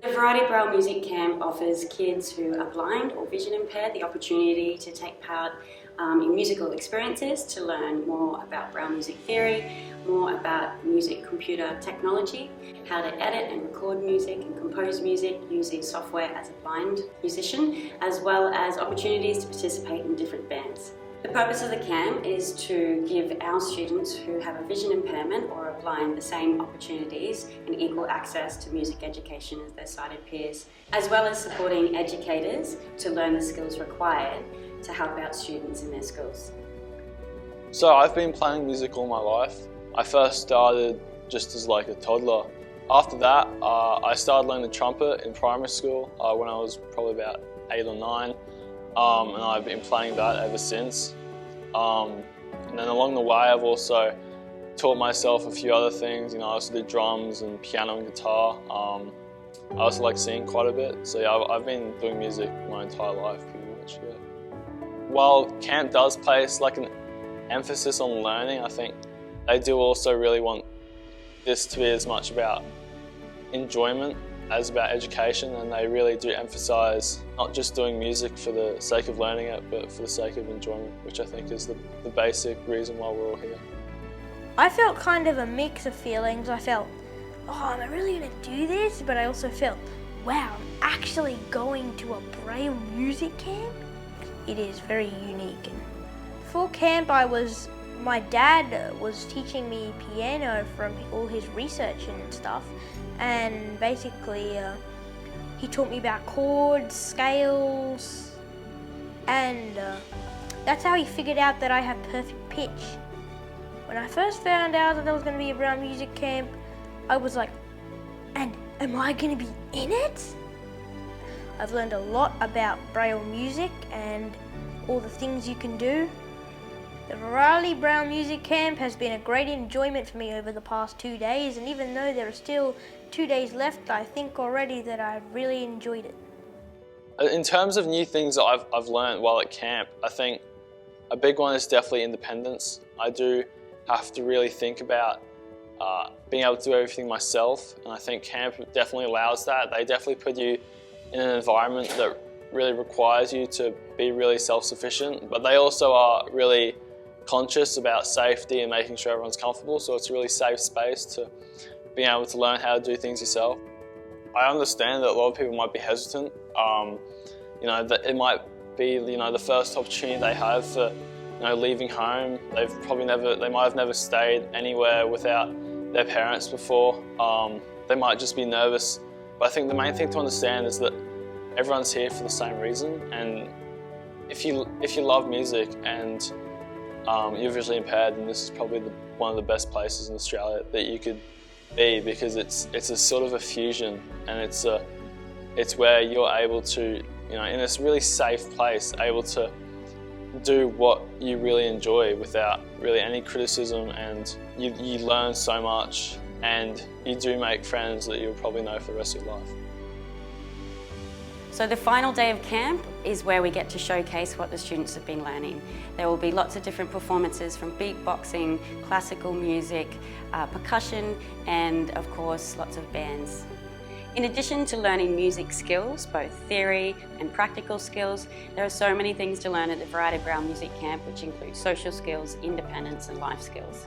The Variety Braille Music Camp offers kids who are blind or vision impaired the opportunity to take part in musical experiences to learn more about Braille music theory, more about music computer technology, how to edit and record music and compose music using software as a blind musician, as well as opportunities to participate in different bands. The purpose of the camp is to give our students who have a vision impairment or are blind the same opportunities and equal access to music education as their sighted peers, as well as supporting educators to learn the skills required to help out students in their schools. So I've been playing music all my life. I first started just as like a toddler. After that, I started learning the trumpet in primary school when I was probably about 8 or 9. And I've been playing that ever since. And then along the way I've also taught myself a few other things. I also did drums and piano and guitar. I also like singing quite a bit. So yeah, I've been doing music my entire life pretty much, yeah. While camp does place like an emphasis on learning, I think they do also really want this to be as much about enjoyment as about education, and they really do emphasise not just doing music for the sake of learning it, but for the sake of enjoyment, which I think is the basic reason why we're all here. I felt kind of a mix of feelings. I felt, oh, am I really going to do this? But I also felt, wow, I'm actually going to a Braille music camp? It is very unique. And before camp, my dad was teaching me piano from all his research and stuff. And basically, he taught me about chords, scales, and that's how he figured out that I have perfect pitch. When I first found out that there was going to be a Braille music camp, I was like, and am I going to be in it? I've learned a lot about Braille music and all the things you can do. The Variety Braille Music Camp has been a great enjoyment for me over the past 2 days, and even though there are still 2 days left, I think already that I've really enjoyed it. In terms of new things that I've learned while at camp, I think a big one is definitely independence. I do have to really think about being able to do everything myself, and I think camp definitely allows that. They definitely put you in an environment that really requires you to be really self-sufficient, but they also are really conscious about safety and making sure everyone's comfortable, so it's a really safe space to being able to learn how to do things yourself. I understand that a lot of people might be hesitant, that it might be the first opportunity they have for leaving home. They might have never stayed anywhere without their parents before. They might just be nervous, but I think the main thing to understand is that everyone's here for the same reason, and if you love music and you're visually impaired, then this is probably one of the best places in Australia that you could be, because it's a sort of a fusion, and it's where you're able to, in this really safe place, able to do what you really enjoy without really any criticism, and you learn so much, and you do make friends that you'll probably know for the rest of your life. So the final day of camp is where we get to showcase what the students have been learning. There will be lots of different performances from beatboxing, classical music, percussion, and of course lots of bands. In addition to learning music skills, both theory and practical skills, there are so many things to learn at the Variety Braille Music Camp, which include social skills, independence and life skills.